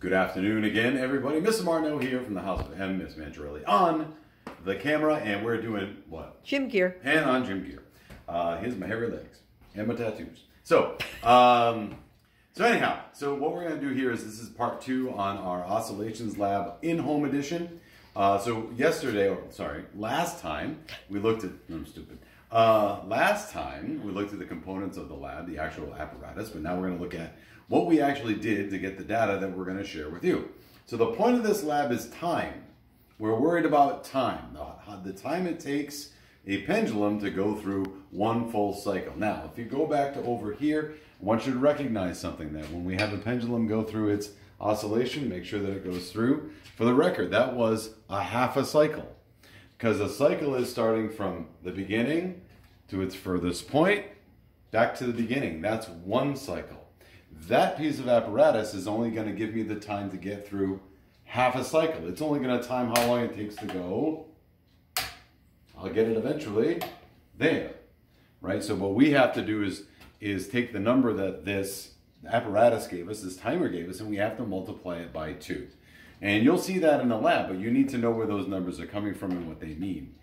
Good afternoon again, everybody. Mr. Martineau here from the House of M. Miss Mangiarelli on the camera, and we're doing what? Gym gear. And on gym gear. Here's my hairy legs and my tattoos. So anyhow, what we're going to do here is this is part 2 on our Oscillations Lab in-home edition. Last time we looked at, last time we looked at the components of the lab, the actual apparatus, but now we're going to look at what we actually did to get the data that we're going to share with you. So the point of this lab is time. We're worried about time, the time it takes a pendulum to go through one full cycle. Now, if you go back to over here, I want you to recognize something, that when we have a pendulum go through its oscillation, make sure that it goes through. For the record, that was a half a cycle, because a cycle is starting from the beginning to its furthest point, back to the beginning. That's one cycle. That piece of apparatus is only going to give me the time to get through half a cycle. It's only going to time how long it takes to go. I'll get it eventually there, right? So what we have to do is take the number that this apparatus gave us, this timer gave us, and we have to multiply it by 2. And you'll see that in the lab, but you need to know where those numbers are coming from and what they mean.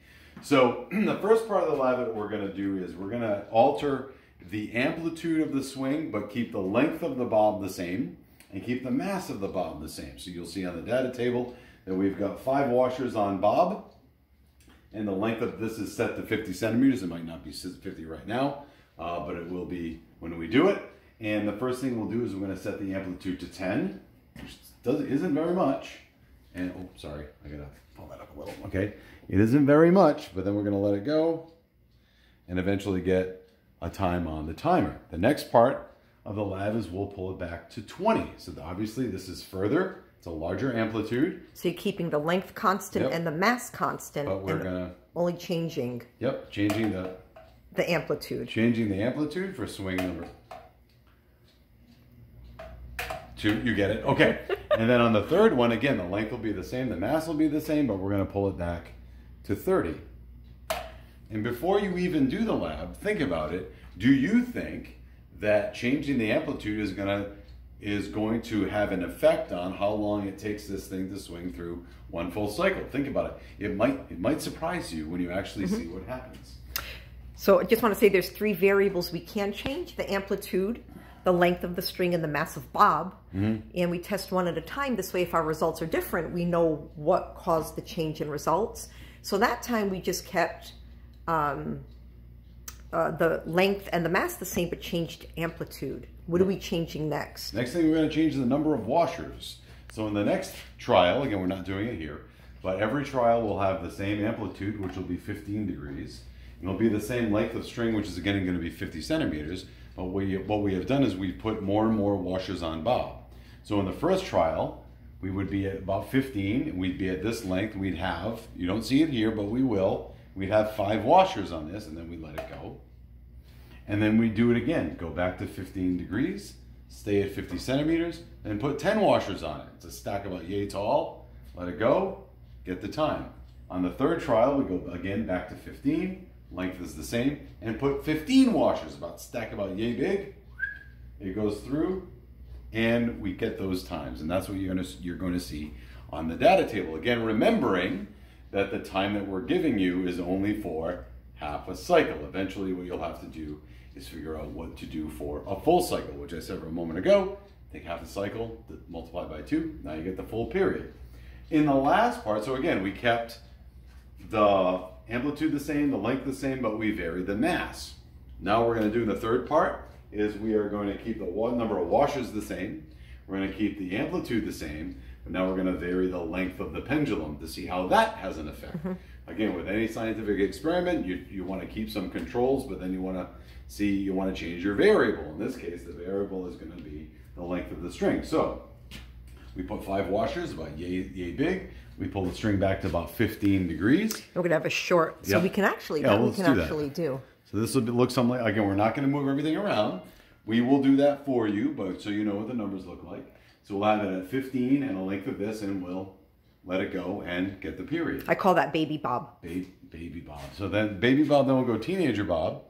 So the first part of the lab that we're going to do is we're going to alter the amplitude of the swing, but keep the length of the bob the same and keep the mass of the bob the same. So you'll see on the data table that we've got 5 washers on bob, and the length of this is set to 50 centimeters. It might not be 50 right now, but it will be when we do it. And the first thing we'll do is we're going to set the amplitude to 10, which isn't very much. And, oh, sorry, I got to pull that up a little. Okay, it isn't very much, but then we're going to let it go and eventually get a time on the timer. The next part of the lab is we'll pull it back to 20. So obviously this is further. It's a larger amplitude. So you're keeping the length constant and the mass constant. But we're gonna only changing. Yep, changing the amplitude. Changing the amplitude for swing number 2. You get it? Okay. And then on the third one, again, the length will be the same, the mass will be the same, but we're going to pull it back to 30. And before you even do the lab, think about it. Do you think that changing the amplitude is going to have an effect on how long it takes this thing to swing through one full cycle? Think about it. It might surprise you when you actually see what happens. So I just want to say there's 3 variables we can change: the amplitude, the length of the string, and the mass of bob. And we test one at a time. This way, if our results are different, we know what caused the change in results. So that time we just kept the length and the mass the same, but changed amplitude. What are we changing next? Next thing we're going to change is the number of washers. So in the next trial, again, we're not doing it here, but every trial will have the same amplitude, which will be 15 degrees. And it'll be the same length of string, which is again going to be 50 centimeters. But what we have done is we've put more and more washers on bob. So in the first trial, we would be at about 15, and we'd be at this length. We'd have, you don't see it here, but we will. We'd have 5 washers on this, and then we let it go. And then we do it again. Go back to 15 degrees, stay at 50 centimeters, and put 10 washers on it. It's a stack about yay tall. Let it go, get the time. On the third trial, we go again back to 15. Length is the same, and put 15 washers, about stack about yay big. It goes through, and we get those times. And that's what you're going to see on the data table. Again, remembering that the time that we're giving you is only for half a cycle. Eventually what you'll have to do is figure out what to do for a full cycle, which I said a moment ago. Take half a cycle, multiply by 2, now you get the full period. In the last part, so again, we kept the amplitude the same, the length the same, but we varied the mass. Now we're going to do the third part, is we are going to keep the number of washers the same, we're going to keep the amplitude the same, but now we're going to vary the length of the pendulum to see how that has an effect. Again, with any scientific experiment, you want to keep some controls, but then you want to change your variable. In this case, the variable is going to be the length of the string. So we put 5 washers, about yay big. We pull the string back to about 15 degrees. We're going to have a short, so we can actually do. So this will look something like, again, we're not going to move everything around. We will do that for you, but so you know what the numbers look like. So we'll have it at 15 and a length of this, and we'll let it go and get the period. I call that baby bob. Baby bob. So then baby bob, then we'll go teenager bob.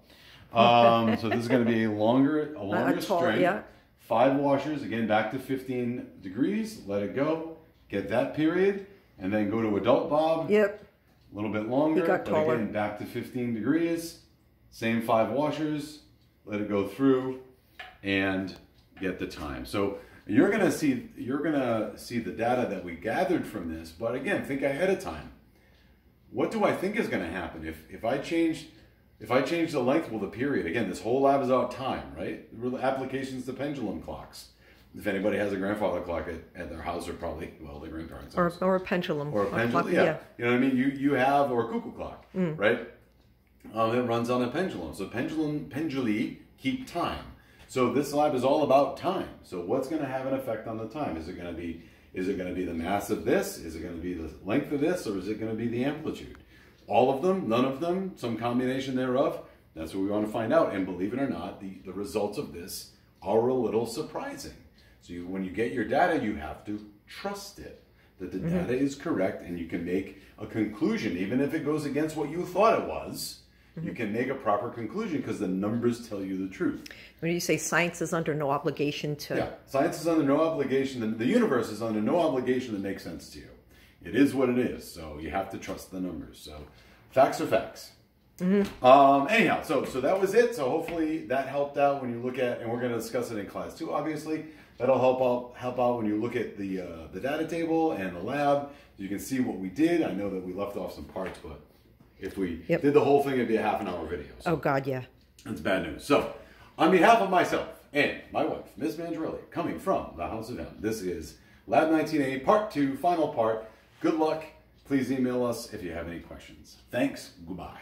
So this is going to be a longer string. 5 washers, again, back to 15 degrees, let it go, get that period, and then go to adult Bob. Yep. A little bit longer, He got but taller. again, back to 15 degrees, same 5 washers, let it go through, and get the time. So you're gonna see the data that we gathered from this, but again, think ahead of time. What do I think is gonna happen if I change the length, well, the period, again, this whole lab is about time, right? Applications to pendulum clocks. If anybody has a grandfather clock at their house, or probably, well, their grandparents' house. Or a pendulum. Or a pendulum, clock, yeah. You know what I mean? You have, or a cuckoo clock, right? It runs on a pendulum. So penduli keep time. So this lab is all about time. So what's going to have an effect on the time? Is it going to be the mass of this? Is it going to be the length of this? Or is it going to be the amplitude? All of them? None of them? Some combination thereof? That's what we want to find out. And believe it or not, the results of this are a little surprising. So when you get your data, you have to trust it, that the data is correct, and you can make a conclusion. Even if it goes against what you thought it was, you can make a proper conclusion because the numbers tell you the truth. When you say science is under no obligation to... Yeah, science is under no obligation. The universe is under no obligation to make sense to you. It is what it is, so you have to trust the numbers. So facts are facts. Anyhow, so that was it. So hopefully that helped out when you look at, and we're going to discuss it in class too, obviously. That'll help out when you look at the data table and the lab. You can see what we did. I know that we left off some parts, but if we did the whole thing, it'd be a half-an-hour video. So Oh, God, yeah. that's bad news. So on behalf of myself and my wife, Miss Mangiarelli, coming from the House of M, this is Lab 19A, Part 2, final part. Good luck. Please email us if you have any questions. Thanks. Goodbye.